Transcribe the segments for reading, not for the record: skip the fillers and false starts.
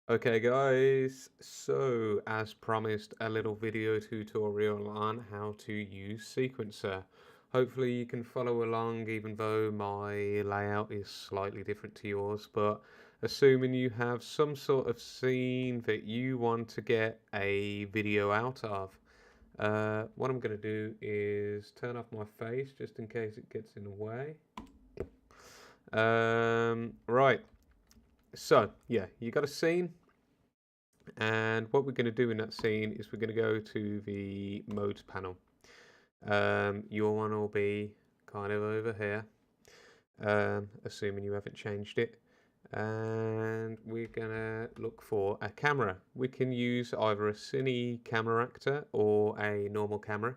Okay guys, so as promised, a little video tutorial on how to use Sequencer. Hopefully you can follow along even though my layout is slightly different to yours, but assuming you have some sort of scene that you want to get a video out of, what I'm going to do is turn off my face just in case it gets in the way. Right, so yeah, you got a scene. And what we're going to do in that scene is we're going to go to the modes panel. Your one will be kind of over here, assuming you haven't changed it. And we're going to look for a camera. We can use either a cine camera actor or a normal camera.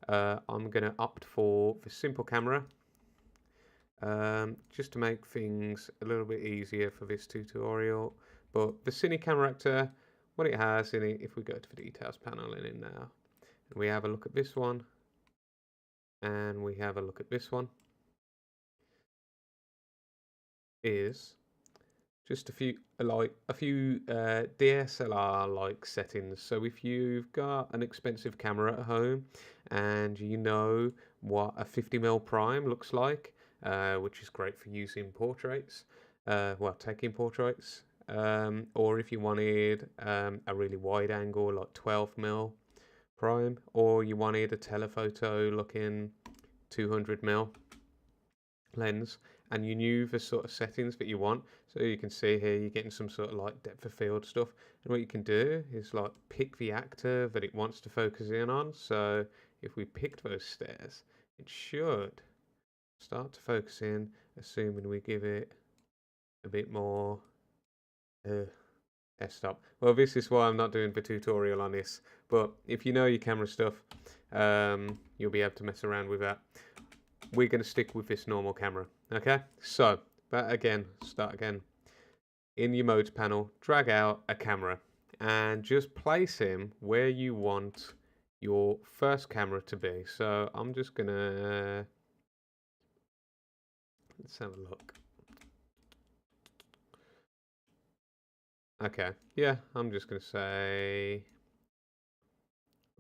I'm going to opt for the simple camera, just to make things a little bit easier for this tutorial. But the cine camera actor, what it has in it, if we go to the details panel in now, and we have a look at this one, and we have a look at this one, is just a few DSLR like settings. So if you've got an expensive camera at home and you know what a 50mm prime looks like, which is great for using portraits, well, taking portraits, or if you wanted a really wide angle like 12mm prime, or you wanted a telephoto looking 200mm lens, and you knew the sort of settings that you want. So you can see here you're getting some sort of like depth of field stuff, and what you can do is like pick the actor that it wants to focus in on. So if we picked those stairs, it should start to focus in, assuming we give it a bit more f-stop. Well, this is why I'm not doing the tutorial on this, but if you know your camera stuff, you'll be able to mess around with that. We're going to stick with this normal camera. Okay, so that again, start again. In your modes panel, drag out a camera and just place him where you want your first camera to be. So I'm just gonna, let's have a look. Okay, yeah, I'm just gonna say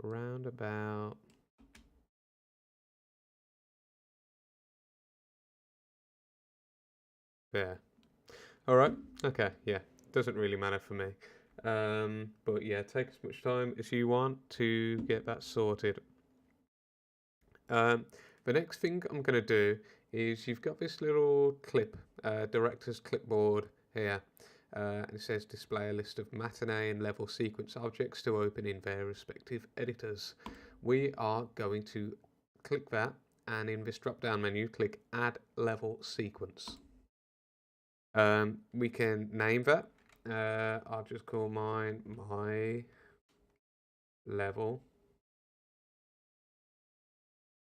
around about there. All right. Okay. Yeah. Doesn't really matter for me. But yeah, take as much time as you want to get that sorted. Um, the next thing I'm going to do is you've got this little clip, director's clipboard here. And it says display a list of matinee and level sequence objects to open in their respective editors. We are going to click that, and in this drop down menu, click add level sequence. We can name that. I'll just call mine my level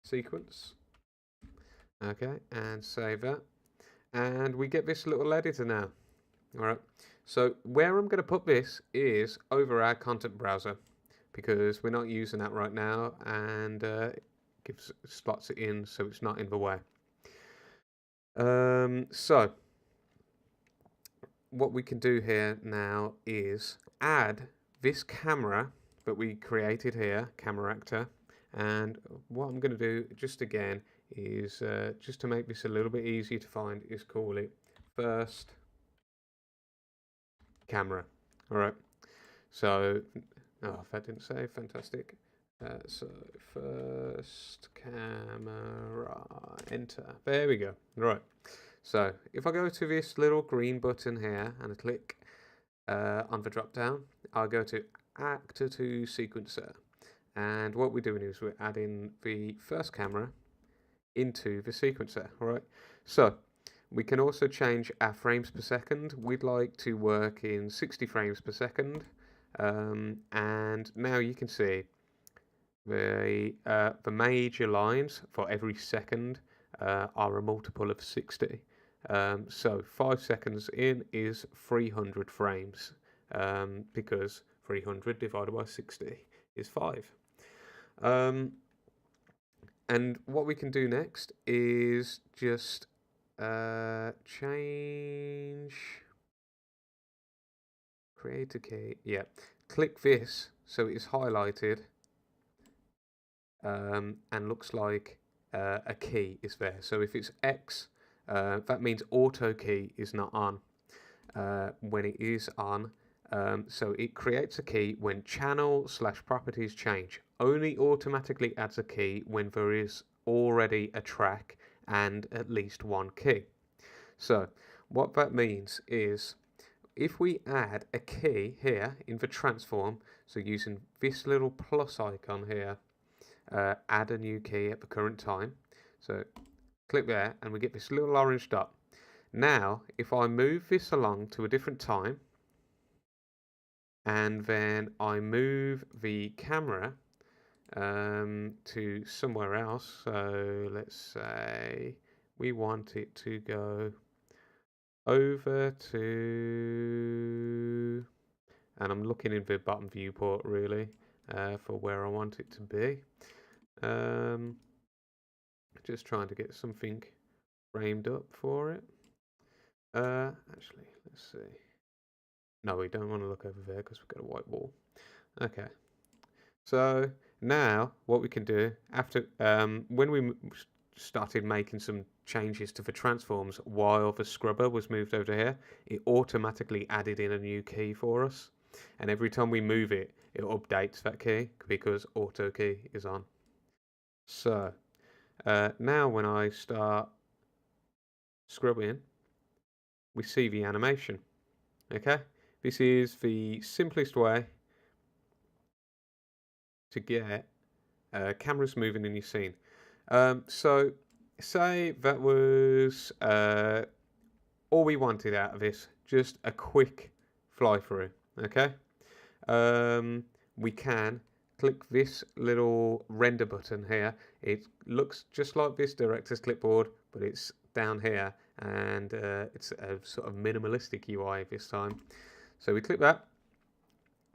sequence. Okay, and save that. And we get this little editor now. All right. So where I'm going to put this is over our content browser because we're not using that right now, and it slots it in so it's not in the way. So what we can do here now is add this camera that we created here, camera actor, and what I'm going to do just again is just to make this a little bit easier to find is call it first camera. All right, so if that didn't say fantastic. So first camera, enter. There we go. Right. So if I go to this little green button here and I click on the drop down, I'll go to Actor to Sequencer. And what we're doing is we're adding the first camera into the sequencer, all right? So we can also change our frames per second. We'd like to work in 60 frames per second. And now you can see the major lines for every second are a multiple of 60. So 5 seconds in is 300 frames because 300 divided by 60 is 5. And what we can do next is just change create a key. Yeah, click this so it's highlighted and looks like a key is there. So if it's X, that means auto key is not on. When it is on, so it creates a key when channel/properties change. Only automatically adds a key when there is already a track and at least one key. So what that means is if we add a key here in the transform, so using this little plus icon here, add a new key at the current time. So click there and we get this little orange dot. Now, if I move this along to a different time, and then I move the camera to somewhere else, so let's say we want it to go over to, and I'm looking in the bottom viewport really for where I want it to be. Just trying to get something framed up for it. Actually, let's see. No, we don't want to look over there because we've got a white wall. Okay. So now what we can do after when we started making some changes to the transforms while the scrubber was moved over here, it automatically added in a new key for us. And every time we move it, it updates that key because auto key is on. So now when I start scrubbing, we see the animation. Okay, this is the simplest way to get cameras moving in your scene. So say that was all we wanted out of this, just a quick fly through. Okay, we can click this little render button here. It looks just like this director's clipboard, but it's down here, and it's a sort of minimalistic UI this time. So we click that.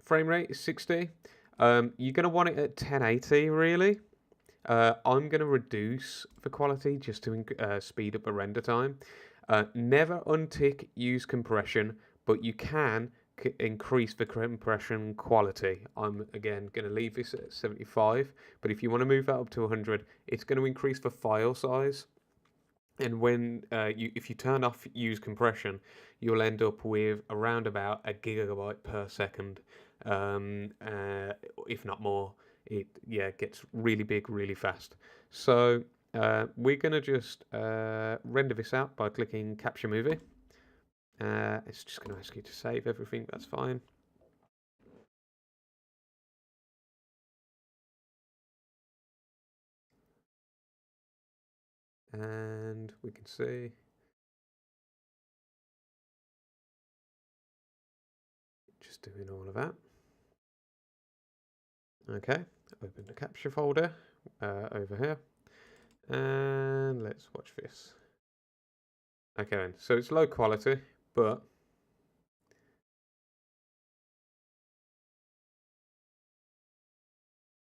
Frame rate is 60. You're going to want it at 1080 really. I'm going to reduce the quality just to speed up the render time. Never untick use compression, but you can increase the compression quality. I'm again going to leave this at 75, but if you want to move that up to 100, it's going to increase the file size. And when if you turn off use compression, you'll end up with around about a gigabyte per second, if not more. It gets really big really fast. So we're gonna just render this out by clicking capture movie. It's just gonna ask you to save everything. That's fine. And we can see just doing all of that. Okay, open the capture folder over here, and let's watch this. Okay, then. So it's low quality, but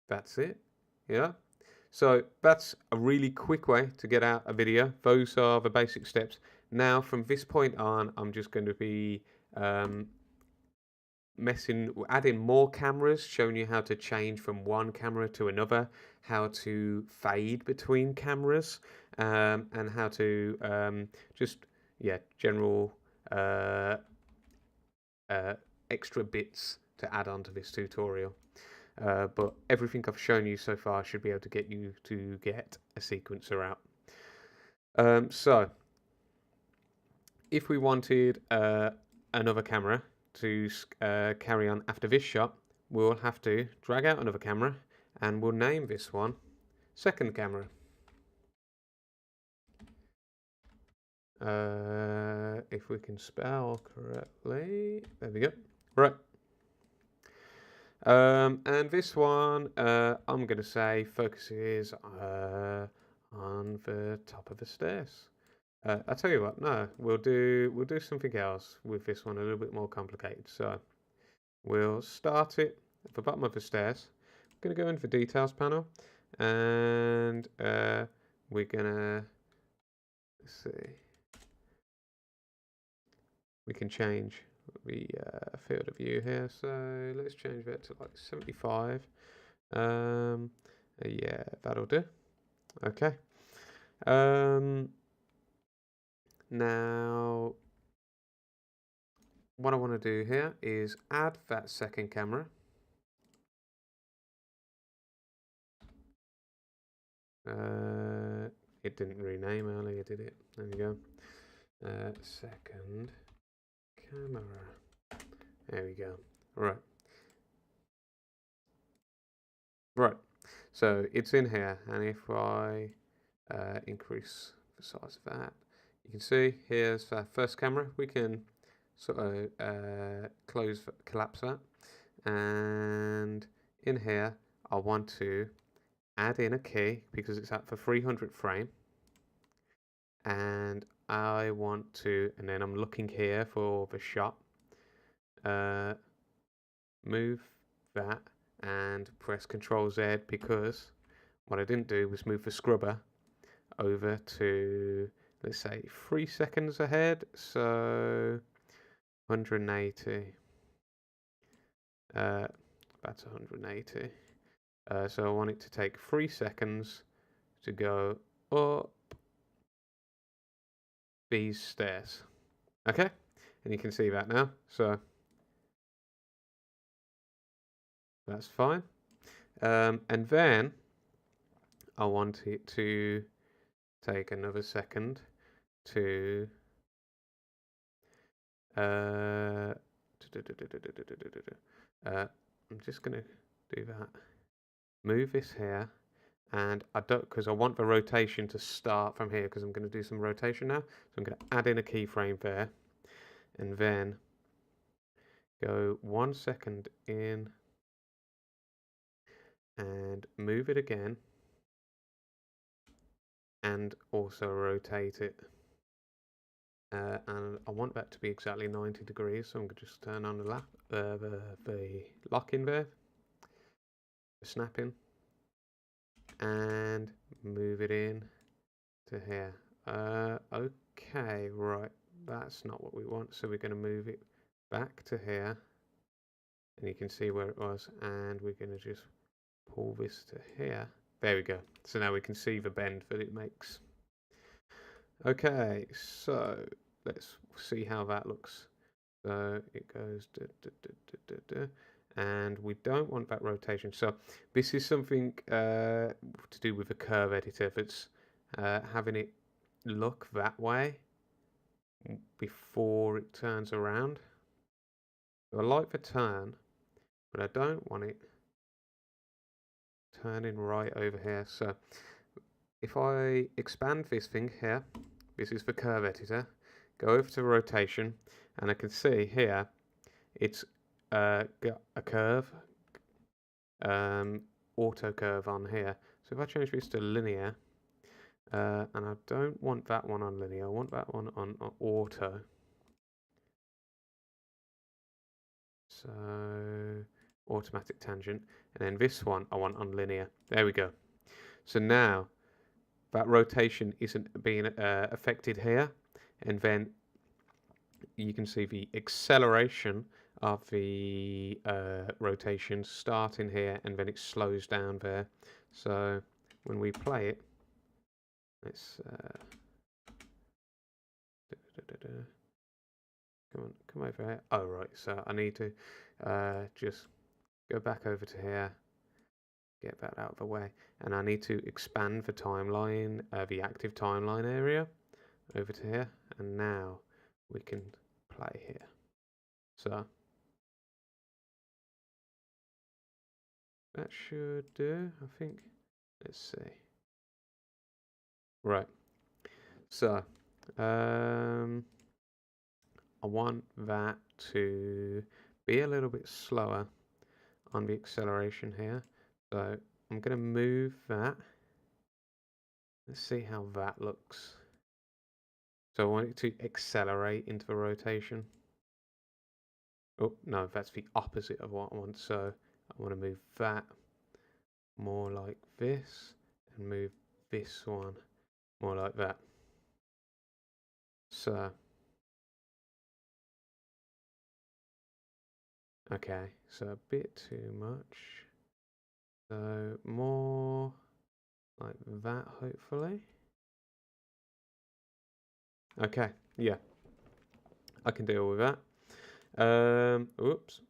that's it. Yeah. So that's a really quick way to get out a video. Those are the basic steps. Now, from this point on, I'm just going to be adding more cameras, showing you how to change from one camera to another, how to fade between cameras, and how to general extra bits to add on to this tutorial. But everything I've shown you so far should be able to get you to get a sequencer out. So if we wanted another camera to carry on after this shot, we'll have to drag out another camera, and we'll name this one second camera. If we can spell correctly, there we go. Right. And this one, I'm going to say focuses on the top of the stairs. I'll tell you what, no, we'll do something else with this one, a little bit more complicated. So we'll start it at the bottom of the stairs. I'm going to go into the details panel, and we're going to, let's see, we can change the field of view here. So let's change that to like 75. Yeah, that'll do. Okay. Now what I want to do here is add that second camera. It didn't rename earlier, did it? There we go. Second camera. There we go. Right. Right. So it's in here, and if I increase the size of that, you can see here's our first camera. We can sort of collapse that, and in here I want to add in a key because it's at the 300 frame, and I want to, and then I'm looking here for the shot, move that and press Control Z, because what I didn't do was move the scrubber over to, let's say, 3 seconds ahead, so 180. That's 180. So I want it to take 3 seconds to go up these stairs. Okay, and you can see that now, so that's fine. And then I want it to take another second to I'm just gonna do that. Move this here, and I don't, because I want the rotation to start from here, because I'm going to do some rotation now. So I'm going to add in a keyframe there, and then go 1 second in, and move it again, and also rotate it. And I want that to be exactly 90 degrees, so I'm going to just turn on the lock in there, the snapping, and move it in to here. Okay, right, that's not what we want, so we're going to move it back to here, and you can see where it was, and we're going to just pull this to here. There we go. So now we can see the bend that it makes. Okay, so let's see how that looks. So it goes and we don't want that rotation. So this is something to do with the curve editor. If it's having it look that way before it turns around. So I like the turn, but I don't want it turning right over here. So if I expand this thing here, this is the curve editor, go over to rotation, and I can see here it's got a curve, auto curve on here. So if I change this to linear, and I don't want that one on linear, I want that one on auto. So automatic tangent, and then this one I want on linear. There we go. So now that rotation isn't being affected here, and then you can see the acceleration of the rotation starting here, and then it slows down there. So when we play it, let's come over here. Oh right, so I need to just go back over to here, get that out of the way, and I need to expand the timeline, the active timeline area over to here, and now we can play here. So that should do, I think. Let's see. Right. So I want that to be a little bit slower on the acceleration here. So I'm going to move that. Let's see how that looks. So I want it to accelerate into the rotation. Oh, no, that's the opposite of what I want. So I want to move that more like this, and move this one more like that. So Okay, so a bit too much. So more like that, hopefully. Okay, yeah, I can deal with that. Oops.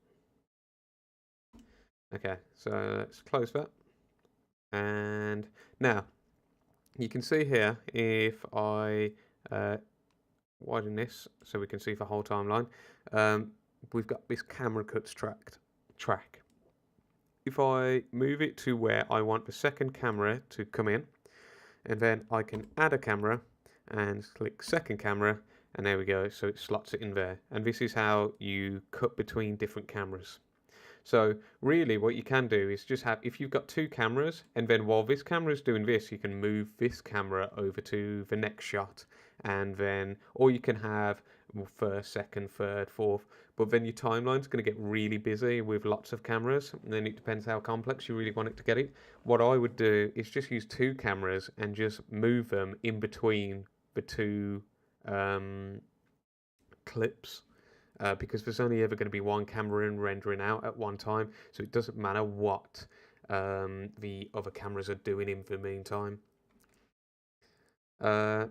Okay, so let's close that. And now you can see here if I widen this so we can see the whole timeline. Um, we've got this camera cuts track. If I move it to where I want the second camera to come in, and then I can add a camera and click second camera, and there we go. So it slots it in there. And this is how you cut between different cameras. So really what you can do is just have, if you've got two cameras, and then while this camera is doing this, you can move this camera over to the next shot, and then, or you can have first, second, third, fourth, but then your timeline's going to get really busy with lots of cameras, and then it depends how complex you really want it to get it. What I would do is just use two cameras and just move them in between the two um, clips, because there's only ever going to be one camera in rendering out at one time, so it doesn't matter what the other cameras are doing in the meantime. But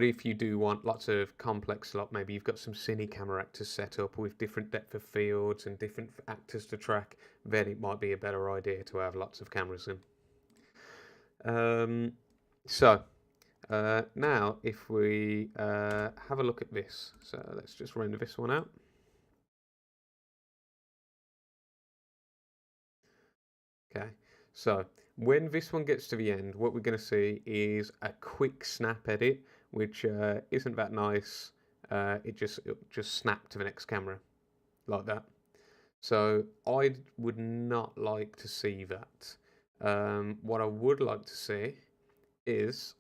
if you do want lots of complex lot, maybe you've got some cine camera actors set up with different depth of fields and different actors to track, then it might be a better idea to have lots of cameras in. Um, so now if we have a look at this, so let's just render this one out. Okay, so when this one gets to the end, what we're going to see is a quick snap edit, which isn't that nice. It just snapped to the next camera like that. So I would not like to see that. What I would like to see is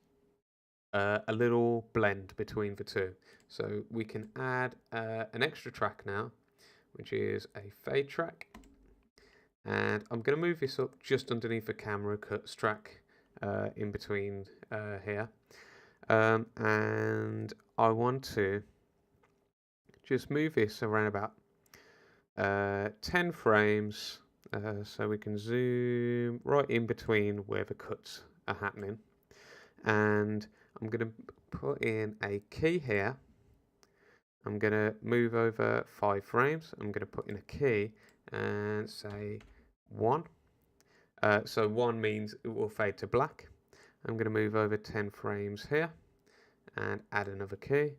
a little blend between the two. So we can add an extra track now, which is a fade track. And I'm going to move this up just underneath the camera cuts track in between here. And I want to just move this around about 10 frames so we can zoom right in between where the cuts are happening. And I'm going to put in a key here. I'm going to move over 5 frames. I'm going to put in a key and say 1. So 1 means it will fade to black. I'm going to move over 10 frames here and add another key.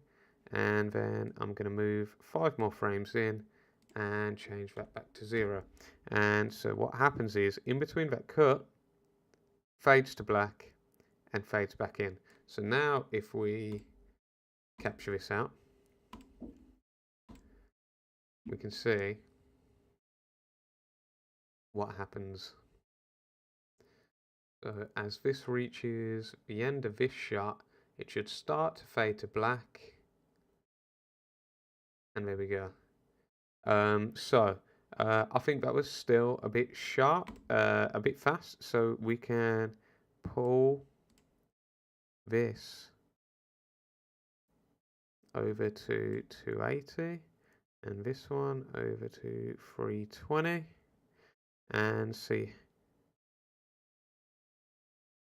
And then I'm going to move 5 more frames in and change that back to 0. And so what happens is, in between that cut, fades to black and fades back in. So now if we capture this out, we can see what happens. So as this reaches the end of this shot, it should start to fade to black. And there we go. I think that was still a bit sharp, a bit fast. So we can pull this over to 280 and this one over to 320 and see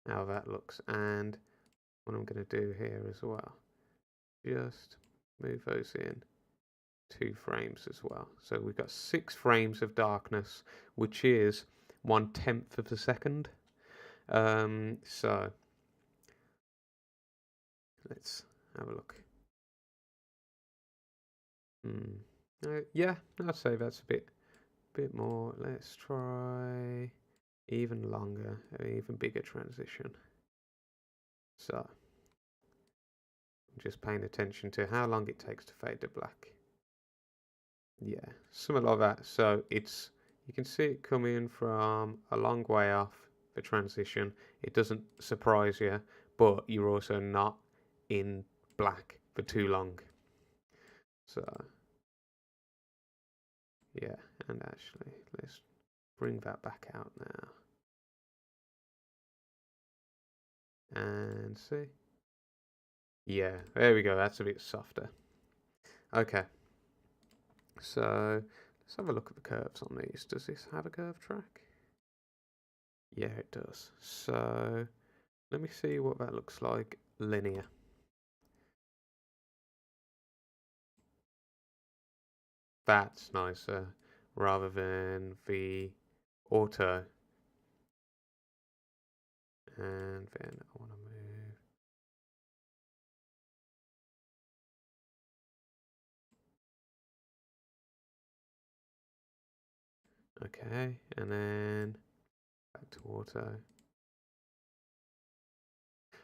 how that looks. And what I'm going to do here as well, just move those in 2 frames as well. So we've got 6 frames of darkness, which is 1/10 of a second. So let's have a look. Yeah, I'd say that's a bit more. Let's try even longer, an even bigger transition. So I'm just paying attention to how long it takes to fade to black. Yeah, something like that. So you can see it coming from a long way off the transition. It doesn't surprise you, but you're also not in black for too long. So yeah, and actually let's bring that back out now and see. Yeah, there we go. That's a bit softer. Okay. So let's have a look at the curves on these. Does this have a curve track? Yeah, it does. So let me see what that looks like linear. That's nicer rather than the auto. And then I want to move. Okay, and then back to auto.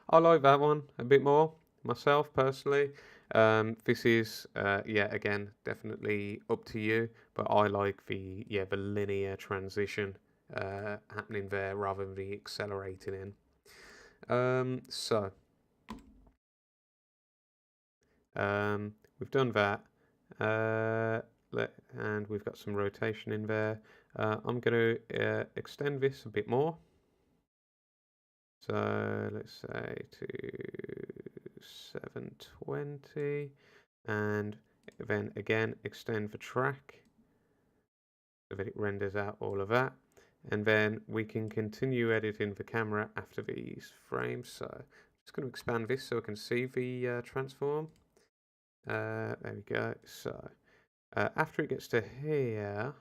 I like that one a bit more myself personally. This is yeah, again, definitely up to you, but I like the linear transition happening there rather than the accelerating in. So we've done that. And we've got some rotation in there. I'm going to extend this a bit more. So let's say to 720, and then again extend the track so that it renders out all of that. And then we can continue editing the camera after these frames. So I'm just going to expand this so I can see the transform. There we go. So after it gets to here,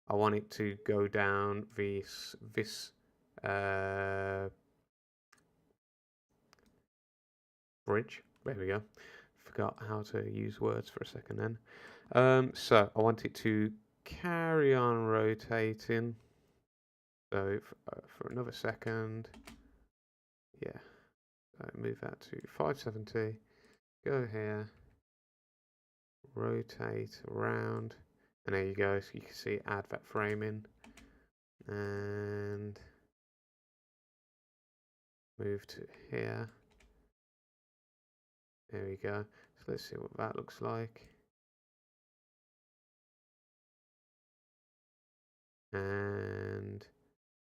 I want it to go down this bridge. There we go. Forgot how to use words for a second then. So I want it to carry on rotating. So for another second, yeah. So move that to 570. Go here. Rotate around, and there you go. So you can see add that frame in, and move to here. There we go. So let's see what that looks like. And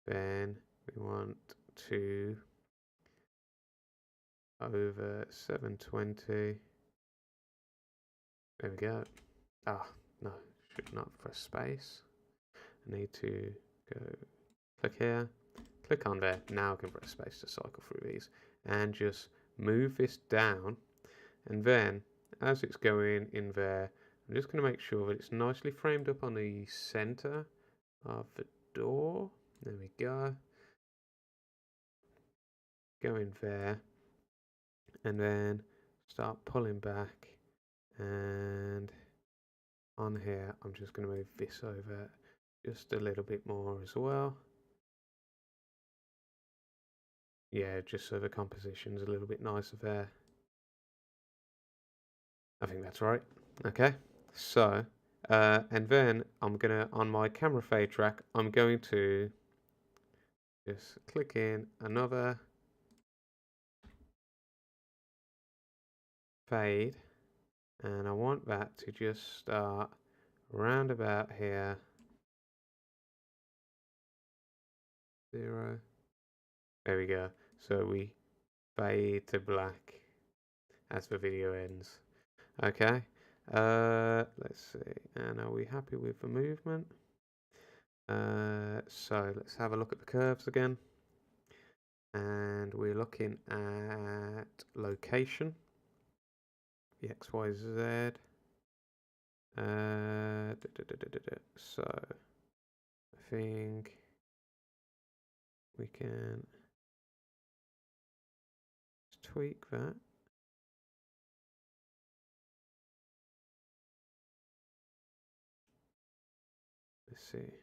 then we want to over 720. There we go. Ah, no, should not press space. I need to go click here, click on there. Now I can press space to cycle through these and just move this down. And then as it's going in there, I'm just going to make sure that it's nicely framed up on the center of the door. There we go. Go in there and then start pulling back, and on here I'm just going to move this over just a little bit more as well. Yeah, just so the composition's a little bit nicer there. I think that's right. Okay, so and then I'm gonna, on my camera fade track, I'm going to just click in another fade, and I want that to just start around about here. 0. There we go. So we fade to black as the video ends. Okay. Let's see. And are we happy with the movement? So let's have a look at the curves again. And we're looking at location, the X, Y, Z. So I think we can tweak that. Let's see.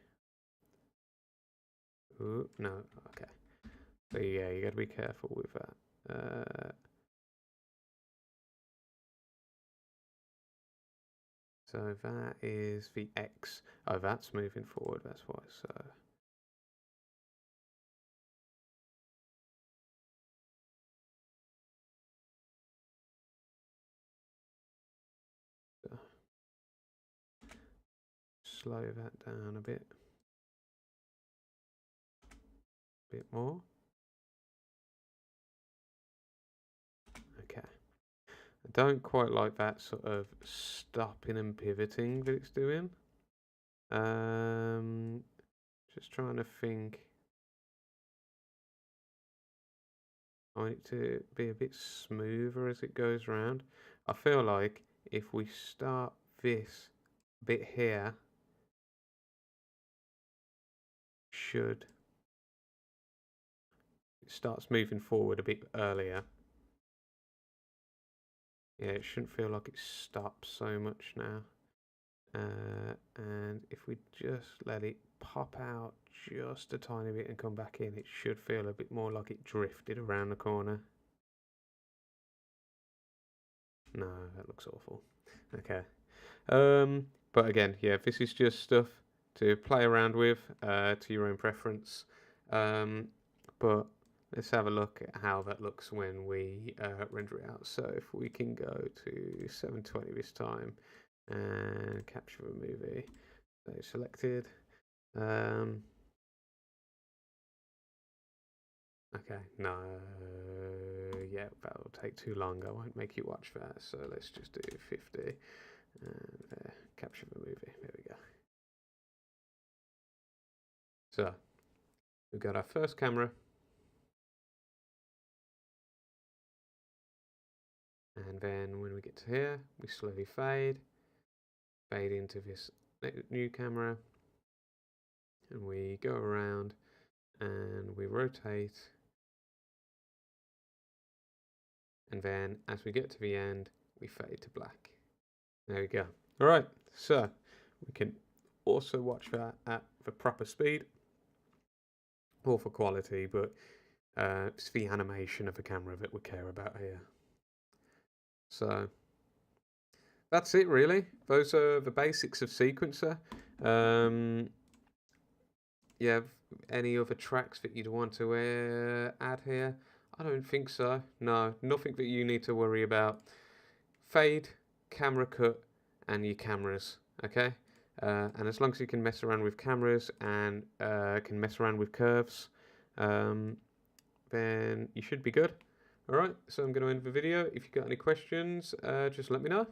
Ooh, no, okay. So yeah, you got to be careful with that. So that is the X. Oh, that's moving forward. That's why. So slow that down a bit more. Okay. don't quite like that sort of stopping and pivoting that it's doing. Just trying to think. I want it to be a bit smoother as it goes around. I feel like if we start this bit here, it starts moving forward a bit earlier. Yeah, it shouldn't feel like it stops so much now. And if we just let it pop out just a tiny bit and come back in, it should feel a bit more like it drifted around the corner. No, that looks awful. Okay. But again, yeah, this is just stuff to play around with to your own preference. But let's have a look at how that looks when we render it out. So if we can go to 720 this time and capture the movie. So selected. Okay, no, yeah, that'll take too long. I won't make you watch that. So let's just do 50 and capture the movie. There we go. So we've got our first camera. And then when we get to here, we slowly fade into this new camera, and we go around and we rotate, and then as we get to the end, we fade to black. There we go. All right, so we can also watch that at the proper speed or for quality, but it's the animation of the camera that we care about here. So that's it, really. Those are the basics of Sequencer. Yeah, any other tracks that you'd want to add here? I don't think so. No, nothing that you need to worry about. Fade, camera cut, and your cameras, okay? And as long as you can mess around with cameras and can mess around with curves, then you should be good. All right, so I'm going to end the video. If you've got any questions, just let me know.